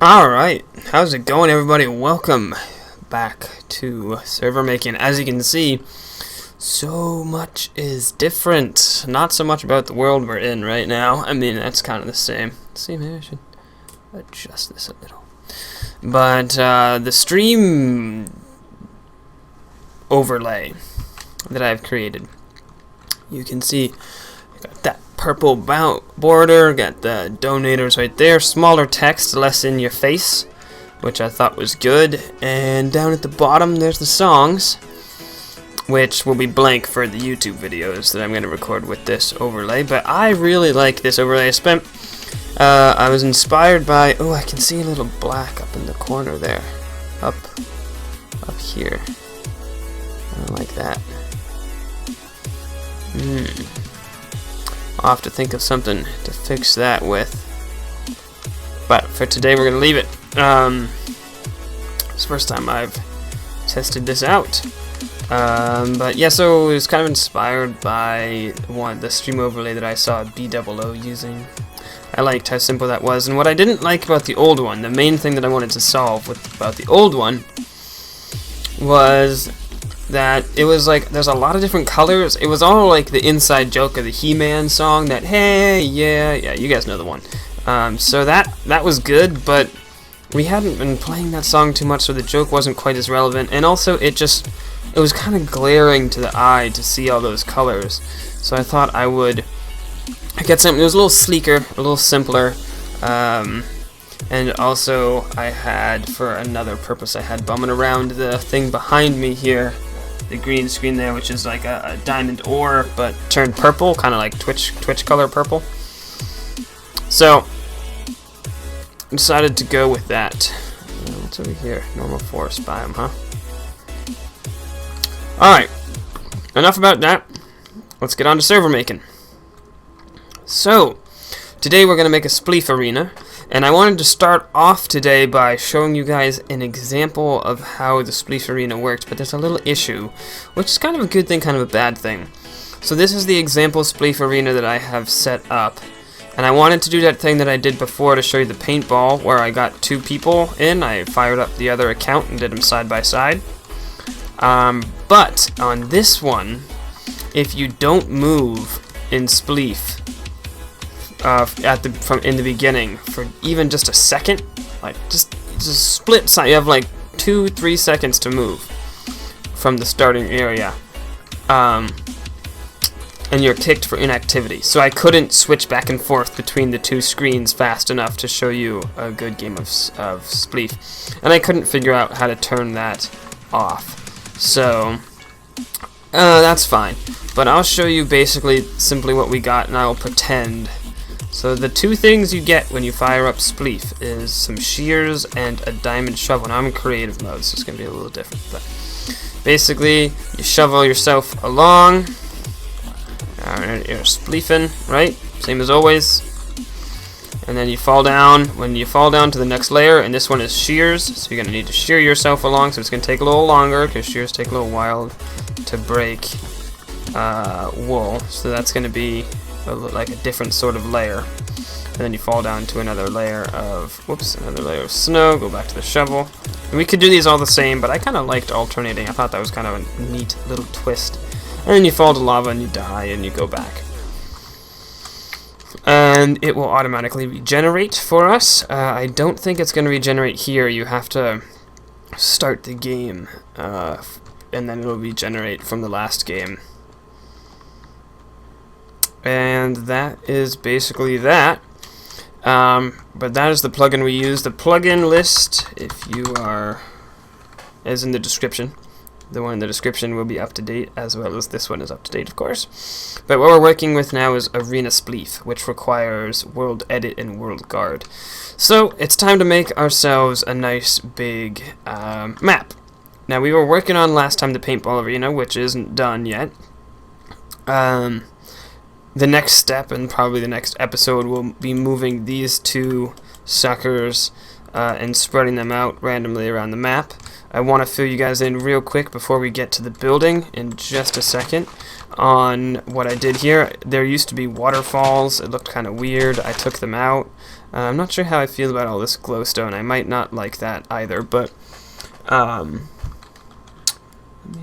Alright, how's it going, everybody? Welcome back to ServerMaking. As you can see, so much is different. Not so much about the world we're in right now. I mean, that's kind of the same. See, maybe I should adjust this a little. But the stream overlay that I've created, you can see got that purple border, got the donators right there, smaller text, less in your face, which I thought was good. And down at the bottom there's the songs, which will be blank for the YouTube videos that I'm going to record with this overlay. But I really like this overlay. I was inspired by, oh, I can see a little black up in the corner there, up here. I don't like that. I'll have to think of something to fix that with. But for today, we're going to leave it. It's the first time I've tested this out. But yeah, so it was kind of inspired by the stream overlay that I saw BoO using. I liked how simple that was. And what I didn't like about the old one, the main thing that I wanted to solve about the old one, was that it was like there's a lot of different colors. It was all like the inside joke of the He-Man song, that hey, yeah, you guys know the one. So that was good, but we hadn't been playing that song too much, so the joke wasn't quite as relevant. And also it was kind of glaring to the eye to see all those colors. So I thought I get something that was a little sleeker, a little simpler. And also I had, for another purpose, I had bumming around the thing behind me here, the green screen there, which is like a diamond ore, but turned purple, kind of like Twitch color purple. So I decided to go with that. What's over here? Normal forest biome, huh? Alright, enough about that. Let's get on to server making. So today we're going to make a Spleef arena, and I wanted to start off today by showing you guys an example of how the Spleef arena works, but there's a little issue, which is kind of a good thing, kind of a bad thing. So this is the example Spleef arena that I have set up, and I wanted to do that thing that I did before to show you the paintball, where I got two people in. I fired up the other account and did them side by side. But on this one, if you don't move in Spleef in the beginning for even just a second, like just a split second, you have like 2-3 seconds to move from the starting area, and you're kicked for inactivity. So I couldn't switch back and forth between the two screens fast enough to show you a good game of Spleef, and I couldn't figure out how to turn that off. So that's fine, but I'll show you basically simply what we got, and I will pretend. So the two things you get when you fire up Spleef is some shears and a diamond shovel. Now I'm in creative mode, so it's going to be a little different. But basically, you shovel yourself along. You're spleefing, right? Same as always. And then you fall down. When you fall down to the next layer, and this one is shears, so you're going to need to shear yourself along. So it's going to take a little longer, because shears take a little while to break wool. So that's going to be like a different sort of layer. And then you fall down to another layer of snow, go back to the shovel. And we could do these all the same, but I kind of liked alternating. I thought that was kind of a neat little twist. And then you fall to lava and you die and you go back. And it will automatically regenerate for us. I don't think it's going to regenerate here. You have to start the game, and then it will regenerate from the last game. And that is basically that. But that is the plugin we use. The plugin list, if you are, is in the description. The one in the description will be up to date, as well as this one is up to date, of course. But what we're working with now is ArenaSpleef, which requires WorldEdit and WorldGuard. So it's time to make ourselves a nice big map. Now we were working on last time the paintball arena, which isn't done yet. The next step, and probably the next episode, will be moving these two suckers and spreading them out randomly around the map. I want to fill you guys in real quick before we get to the building in just a second on what I did here. There used to be waterfalls. It looked kind of weird. I took them out. I'm not sure how I feel about all this glowstone. I might not like that either, but let me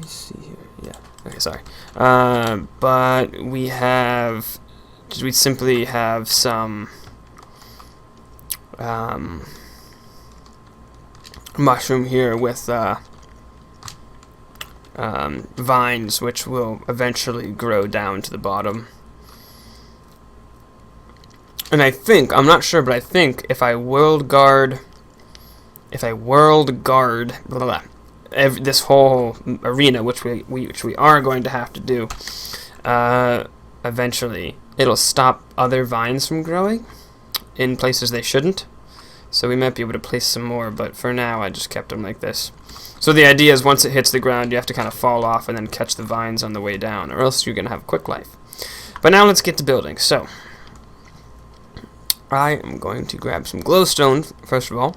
see here. Yeah. Okay, sorry. But we simply have some mushroom here with vines, which will eventually grow down to the bottom. And I think, I'm not sure, but I think if I WorldGuard this whole arena, which we are going to have to do, eventually, it'll stop other vines from growing in places they shouldn't. So we might be able to place some more, but for now I just kept them like this. So the idea is once it hits the ground, you have to kind of fall off and then catch the vines on the way down, or else you're going to have a quick life. But now let's get to building. So I am going to grab some glowstone, first of all,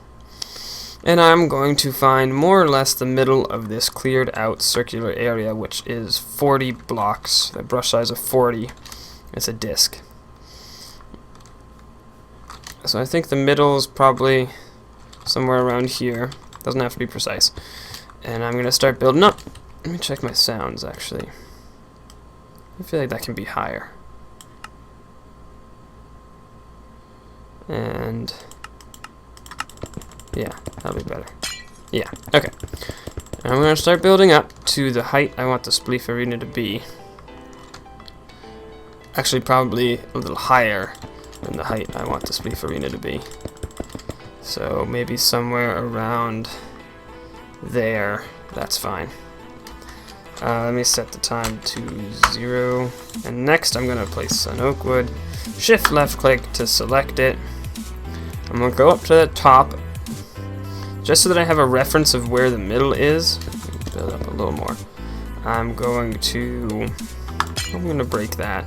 and I'm going to find more or less the middle of this cleared out circular area, which is 40 blocks, a brush size of 40. It's a disc. So I think the middle is probably somewhere around here. Doesn't have to be precise. And I'm going to start building up. Let me check my sounds, actually. I feel like that can be higher. And yeah, that'll be better. Yeah, okay. And I'm going to start building up to the height I want the Spleef arena to be. Actually, probably a little higher than the height I want the Spleef arena to be. So maybe somewhere around there. That's fine. Let me set the time to 0. And next I'm going to place an oak wood. Shift left click to select it. I'm going to go up to the top just so that I have a reference of where the middle is. Build up a little more. I'm going to break that.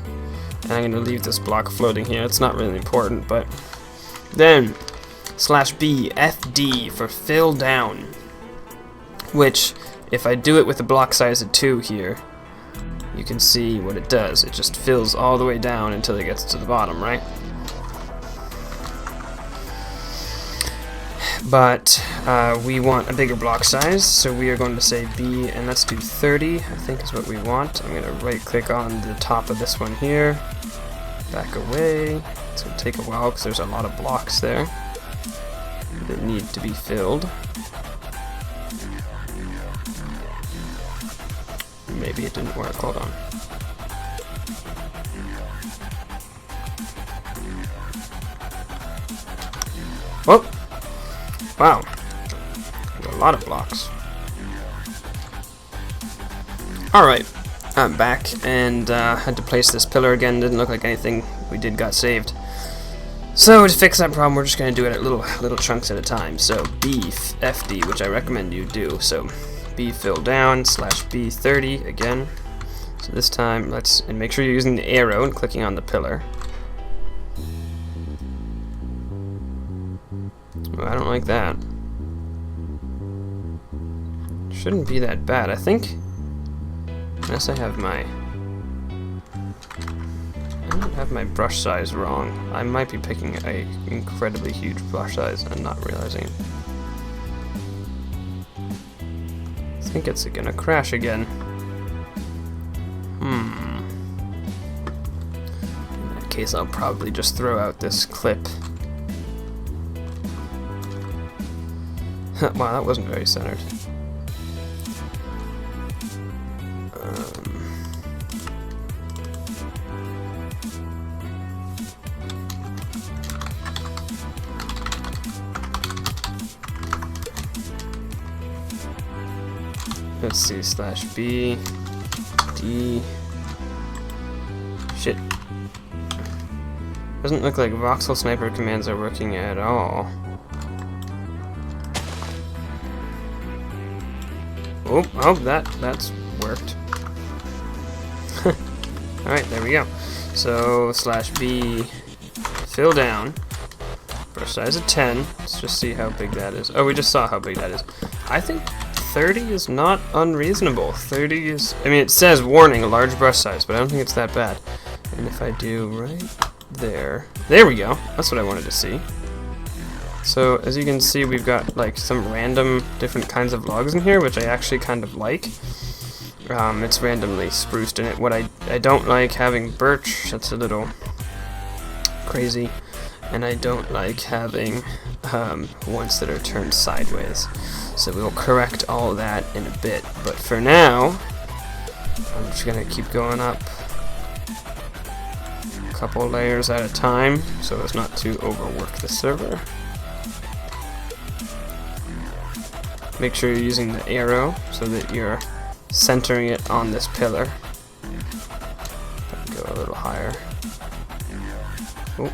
And I'm going to leave this block floating here. It's not really important, but then /B FD for fill down, which if I do it with a block size of 2 here, you can see what it does. It just fills all the way down until it gets to the bottom, right? But we want a bigger block size, so we are going to say B, and let's do 30, I think is what we want. I'm going to right click on the top of this one here, back away. It's going to take a while because there's a lot of blocks there that need to be filled. Maybe it didn't work, hold on. Whoa! Wow, a lot of blocks. Alright, I'm back, and had to place this pillar again. Didn't look like anything we did got saved. So to fix that problem, we're just going to do it at little chunks at a time. So B FD, which I recommend you do. So B fill down /B 30 again. So this time, and make sure you're using the arrow and clicking on the pillar. I don't like that. Shouldn't be that bad, I think. Unless I don't have my brush size wrong. I might be picking a incredibly huge brush size and not realizing it. I think it's gonna crash again. In that case, I'll probably just throw out this clip. Wow, that wasn't very centered. Let's see, /B, D. Shit. Doesn't look like VoxelSniper commands are working at all. Oh, that's worked. Alright, there we go. So, /B, fill down, brush size of 10. Let's just see how big that is. Oh, we just saw how big that is. I think 30 is not unreasonable. 30 is, I mean, it says warning, a large brush size, but I don't think it's that bad. And if I do right there we go. That's what I wanted to see. So as you can see, we've got like some random different kinds of logs in here, which I actually kind of like. It's randomly spruced in it. What I don't like having birch, that's a little crazy, and I don't like having ones that are turned sideways. So we'll correct all that in a bit, but for now, I'm just gonna keep going up a couple layers at a time so as not to overwork the server. Make sure you're using the arrow so that you're centering it on this pillar. Go a little higher. Oh.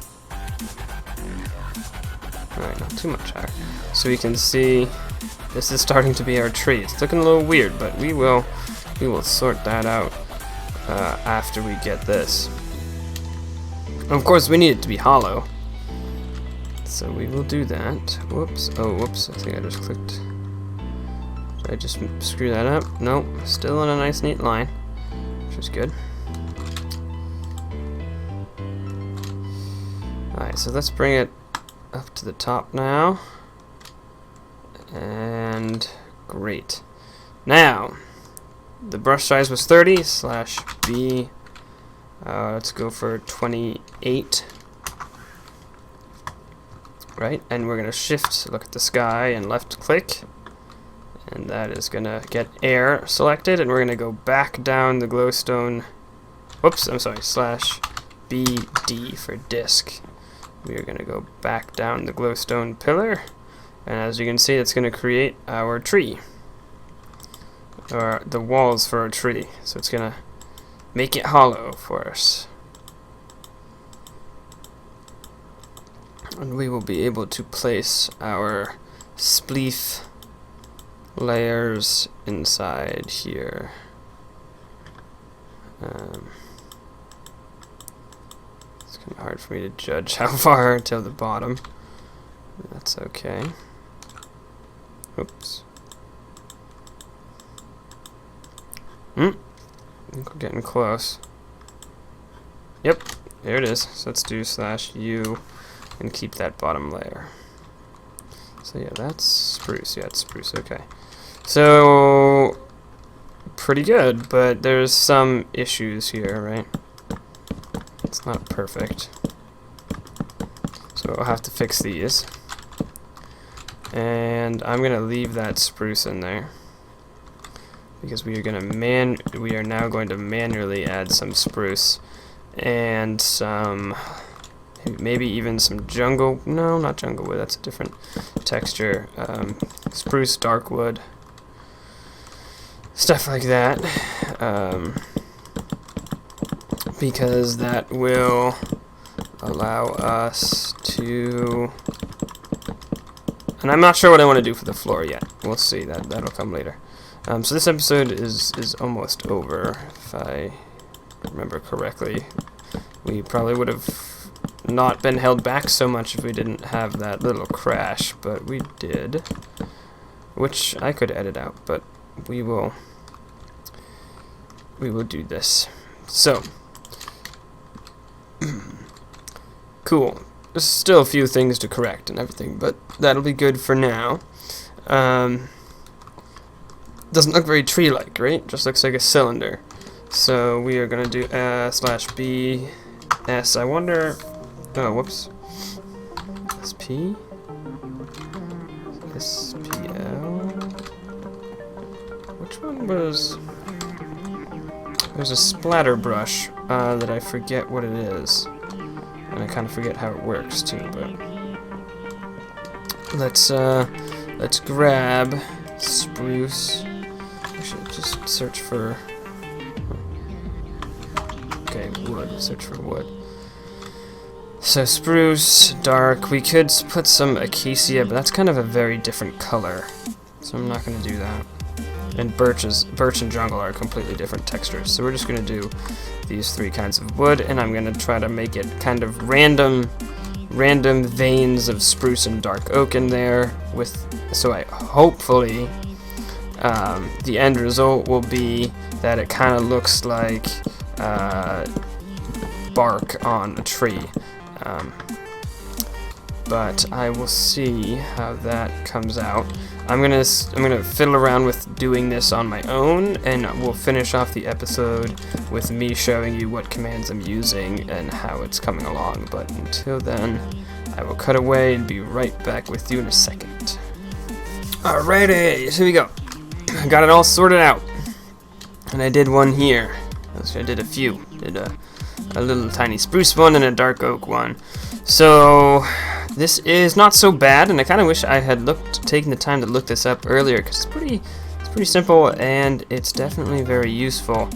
Alright, not too much higher. So we can see this is starting to be our tree. It's looking a little weird, but we will sort that out after we get this. Of course, we need it to be hollow, so we will do that. Whoops! Oh, whoops! I think I just clicked. Did I just screw that up? Nope. Still in a nice, neat line, which is good. All right, so let's bring it up to the top now. And great. Now, the brush size was 30/B. Let's go for 28. Right, and we're gonna shift, look at the sky, and left click, and that is gonna get air selected, and we're gonna go back down the glowstone. Whoops, I'm sorry. /BD for disk. We are gonna go back down the glowstone pillar. And as you can see, it's going to create our tree, or the walls for our tree. So it's going to make it hollow for us. And we will be able to place our spleef layers inside here. It's kind of hard for me to judge how far to the bottom. That's okay. Oops. I think we're getting close. Yep, there it is. So let's do /U and keep that bottom layer. So yeah, that's spruce. Yeah, it's spruce. Okay. So pretty good, but there's some issues here, right? It's not perfect. So I'll have to fix these. And I'm gonna leave that spruce in there because we are now going to manually add some spruce and some, maybe even some jungle. No, not jungle wood. That's a different texture. Spruce, dark wood, stuff like that, because that will allow us to. And I'm not sure what I want to do for the floor yet. We'll see. That'll come later. So this episode is almost over, if I remember correctly. We probably would have not been held back so much if we didn't have that little crash, but we did, which I could edit out, but we will do this. So cool. There's still a few things to correct and everything, but that'll be good for now. Doesn't look very tree-like, right? Just looks like a cylinder. So we are gonna do /BS. I wonder. Oh, whoops. SP. SPL. Which one was? There's a splatter brush that I forget what it is. And I kind of forget how it works too, but let's grab spruce. Actually, just search for. Okay, wood. Search for wood. So spruce, dark. We could put some acacia, but that's kind of a very different color, so I'm not going to do that. And birch and jungle are completely different textures, so we're just going to do these three kinds of wood, and I'm going to try to make it kind of random veins of spruce and dark oak in there. So I hopefully the end result will be that it kind of looks like bark on a tree. but I will see how that comes out. I'm gonna fiddle around with doing this on my own, and we'll finish off the episode with me showing you what commands I'm using and how it's coming along. But until then, I will cut away and be right back with you in a second. Alrighty, here we go. I got it all sorted out, and I did one here. Actually, I did a few. Did a little tiny spruce one and a dark oak one. So this is not so bad, and I kind of wish I had taken the time to look this up earlier, because it's pretty simple and it's definitely very useful.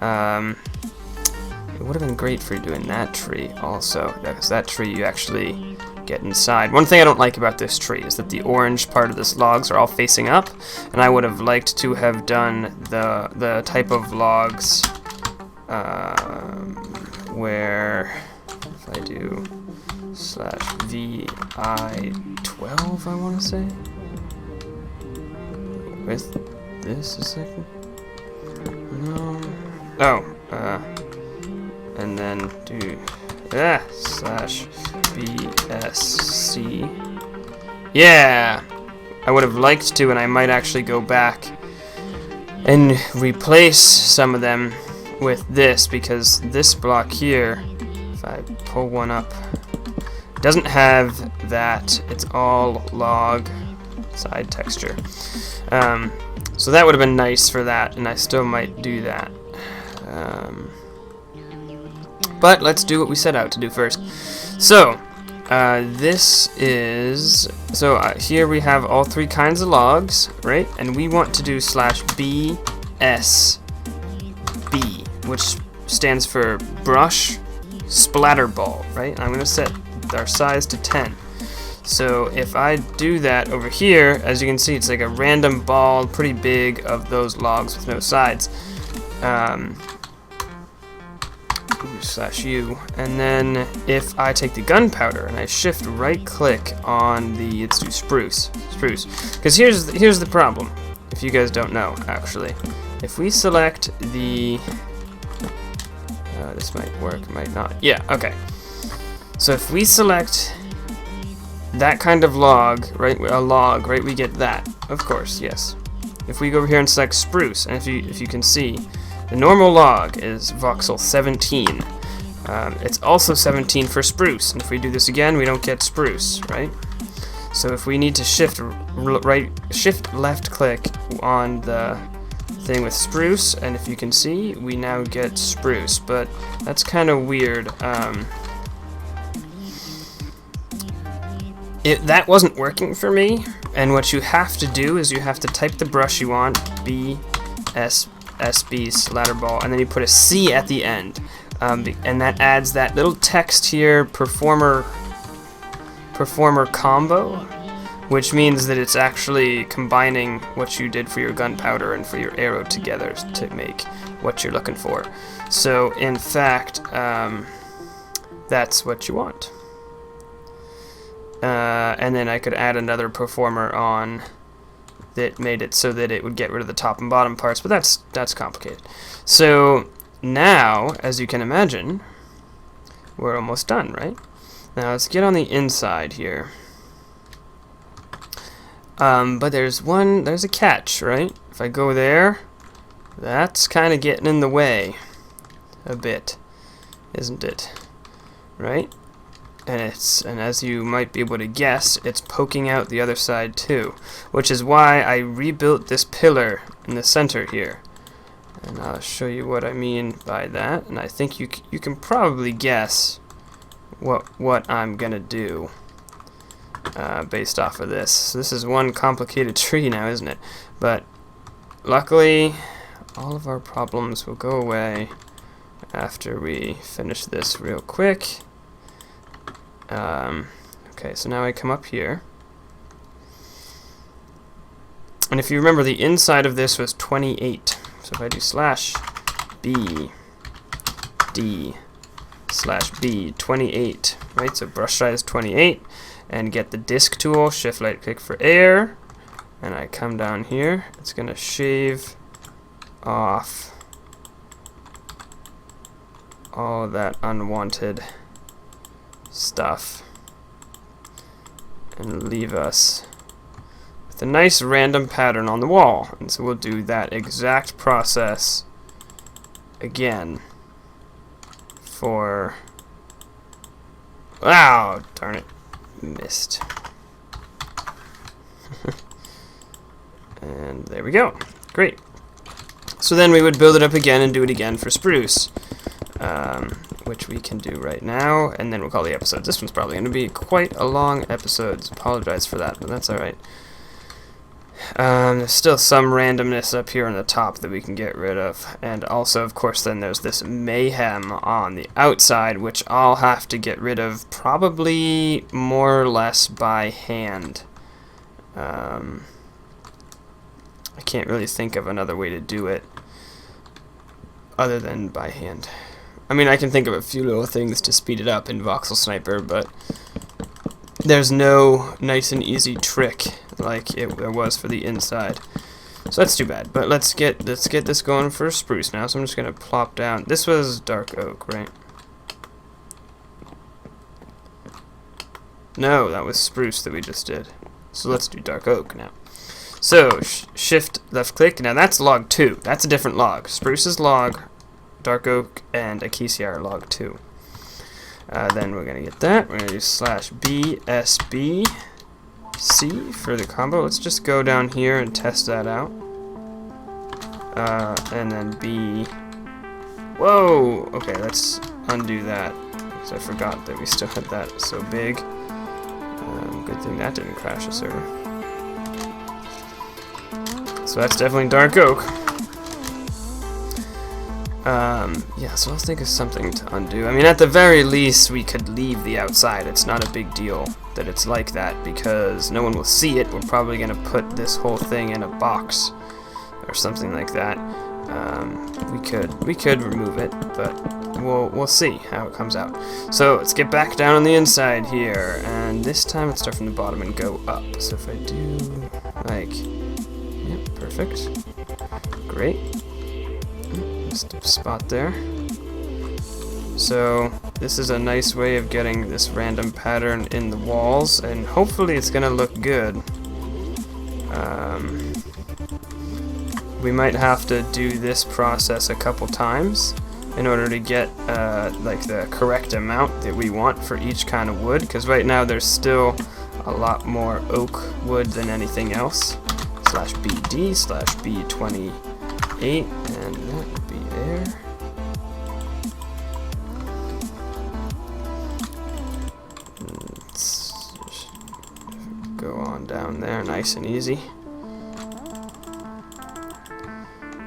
It would have been great for doing that tree also, because that tree you actually get inside. One thing I don't like about this tree is that the orange part of this logs are all facing up, and I would have liked to have done the type of logs where if I do /vi12, I want to say, with this a second. No. Oh. And then do /bsc. Yeah. I would have liked to, and I might actually go back and replace some of them with this, because this block here, if I pull one up, doesn't have that. It's all log side texture. So that would have been nice for that, and I still might do that. But let's do what we set out to do first. So this is here we have all three kinds of logs, right? And we want to do /bsb, which stands for brush splatterball, right? I'm going to set our size to 10. So if I do that over here, as you can see, it's like a random ball, pretty big, of those logs with no sides. /u, and then if I take the gunpowder and I shift right click on the, let's do spruce, because here's the problem, if you guys don't know, actually. If we select the this might work, might not. Yeah, okay. So if we select that kind of log, right, a log, right, we get that, of course, yes. If we go over here and select spruce, and if you can see, the normal log is voxel 17. It's also 17 for spruce, and if we do this again, we don't get spruce, right? So if we need to shift left click on the thing with spruce, and if you can see, we now get spruce, but that's kind of weird. That wasn't working for me, and what you have to do is you have to type the brush you want, BSB splatterball, and then you put a C at the end, and that adds that little text here, performer combo, which means that it's actually combining what you did for your gunpowder and for your arrow together to make what you're looking for. So in fact, that's what you want. And then I could add another performer on that made it so that it would get rid of the top and bottom parts, but that's complicated. So now, as you can imagine, we're almost done, right? Now let's get on the inside here. But there's a catch, right? If I go there, that's kind of getting in the way a bit, isn't it? Right? And as you might be able to guess, it's poking out the other side too, which is why I rebuilt this pillar in the center here. And I'll show you what I mean by that, and I think you can probably guess what I'm gonna do based off of this. So this is one complicated tree now, isn't it? But luckily, all of our problems will go away after we finish this real quick. Okay, so now I come up here, and if you remember, the inside of this was 28. So if I do /BD/B 28, right? So brush size 28, and get the disk tool, shift right click for air, and I come down here. It's gonna shave off all that unwanted stuff. and leave us with a nice random pattern on the wall. And so we'll do that exact process again for... Wow, darn it, missed. And there we go. Great. So then we would build it up again and do it again for spruce, which we can do right now, and then we'll call the episode. This one's probably going to be quite a long episode. Apologize for that, but that's alright. There's still some randomness up here on the top that we can get rid of, and also, of course, then there's this mayhem on the outside, which I'll have to get rid of probably more or less by hand. I can't really think of another way to do it other than by hand. I mean, I can think of a few little things to speed it up in VoxelSniper, but there's no nice and easy trick like there was for the inside. So that's too bad. But let's get this going for spruce now. So I'm just gonna plop down. This was dark oak, right? No, that was spruce that we just did. So let's do dark oak now. So, shift left click. Now that's log 2. That's a different log. Spruce is log, dark oak, and acacia are log 2. Then we're going to get that. We're going to do /BSB C for the combo. Let's just go down here and test that out. And then B. Whoa! Okay, let's undo that, because I forgot that we still had that so big. Good thing that didn't crash the server. So that's definitely dark oak. Yeah, so I'll think of something to undo. I mean, at the very least, we could leave the outside. It's not a big deal that it's like that, because no one will see it. We're probably going to put this whole thing in a box or something like that. We could remove it, but we'll see how it comes out. So let's get back down on the inside here, and this time let's start from the bottom and go up. So if I do like, yep, perfect, great. Just a spot there. So this is a nice way of getting this random pattern in the walls, and hopefully it's gonna look good. We might have to do this process a couple times in order to get like the correct amount that we want for each kind of wood, because right now there's still a lot more oak wood than anything else. /BD/B28, and that would be there. Let's go on down there, nice and easy.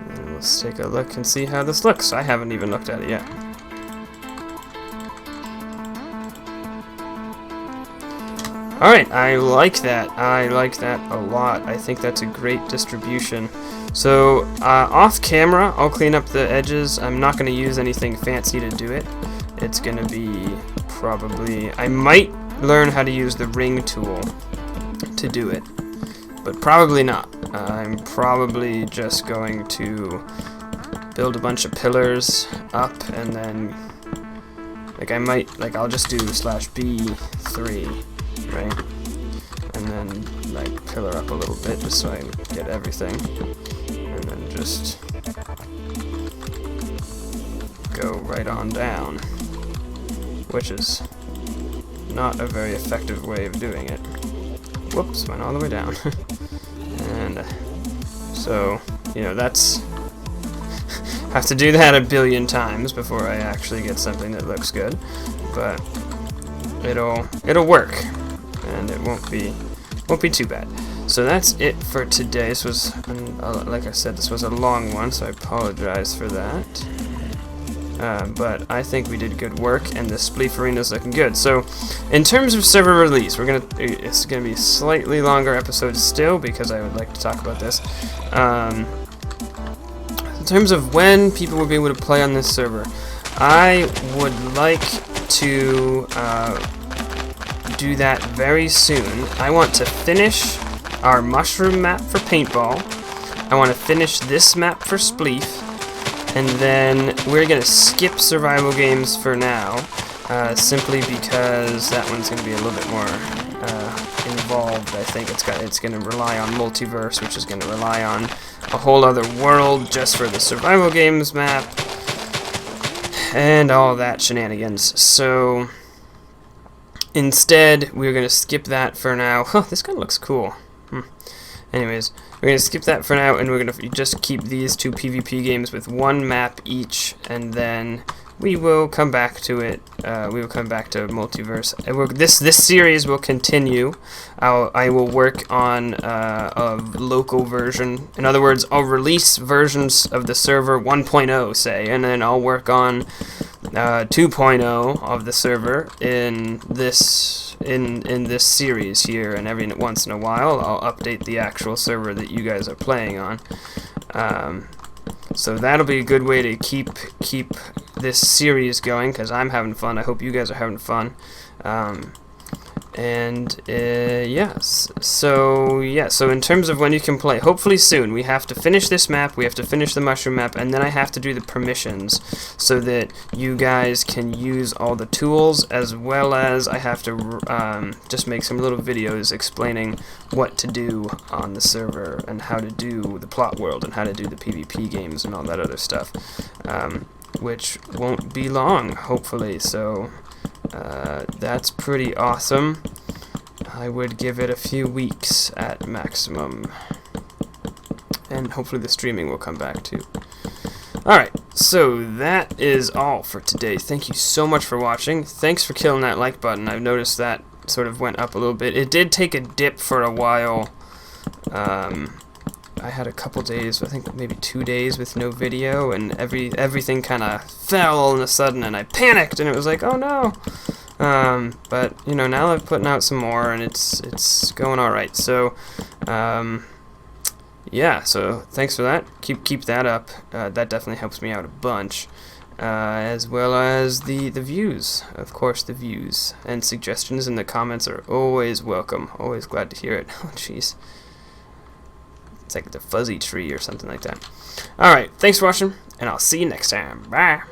And let's take a look and see how this looks. I haven't even looked at it yet. Alright, I like that. I like that a lot. I think that's a great distribution. So, off camera, I'll clean up the edges. I'm not going to use anything fancy to do it. It's going to be probably... I might learn how to use the ring tool to do it, but probably not. I'm probably just going to build a bunch of pillars up, and then... like, I might... like, I'll just do /B3. Right, and then like pillar up a little bit just so I get everything, and then just go right on down, which is not a very effective way of doing it. Whoops, went all the way down. And so, you know, that's have to do that a billion times before I actually get something that looks good, but it'll work. And it won't be too bad. So that's it for today. This was, like I said, this was a long one, so I apologize for that. But I think we did good work, and the Spleef arena is looking good. So, in terms of server release, it's gonna be a slightly longer episode still, because I would like to talk about this. In terms of when people will be able to play on this server, I would like to do that very soon. I want to finish our mushroom map for paintball. I want to finish this map for Spleef, and then we're gonna skip survival games for now, simply because that one's gonna be a little bit more involved. I think it's going to rely on Multiverse, which is going to rely on a whole other world just for the survival games map and all that shenanigans. So instead, we're going to skip that for now. Huh, this gun looks cool. Anyways, we're going to skip that for now, and we're going to just keep these two PvP games with one map each, and then we will come back to it. We will come back to Multiverse. This series will continue. I will work on a local version. In other words, I'll release versions of the server 1.0, say, and then I'll work on 2.0 of the server in this series here, and every once in a while I'll update the actual server that you guys are playing on. So that'll be a good way to keep this series going, because I'm having fun. I hope you guys are having fun. Yes. So in terms of when you can play, hopefully soon. We have to finish this map, we have to finish the mushroom map, and then I have to do the permissions so that you guys can use all the tools, as well as I have to just make some little videos explaining what to do on the server and how to do the plot world and how to do the PvP games and all that other stuff, which won't be long, hopefully. So that's pretty awesome. I would give it a few weeks at maximum, and hopefully the streaming will come back too. Alright, so that is all for today. Thank you so much for watching. Thanks for killing that like button. I've noticed that sort of went up a little bit. It did take a dip for a while. I had a couple days, I think maybe 2 days with no video, and everything kind of fell all of a sudden, and I panicked, and it was like, oh no. But you know, now I'm putting out some more, and it's going all right. So yeah, so thanks for that. Keep that up. That definitely helps me out a bunch, as well as the views. Of course, the views and suggestions in the comments are always welcome. Always glad to hear it. Oh jeez. It's like the fuzzy tree or something like that. Alright, thanks for watching, and I'll see you next time. Bye!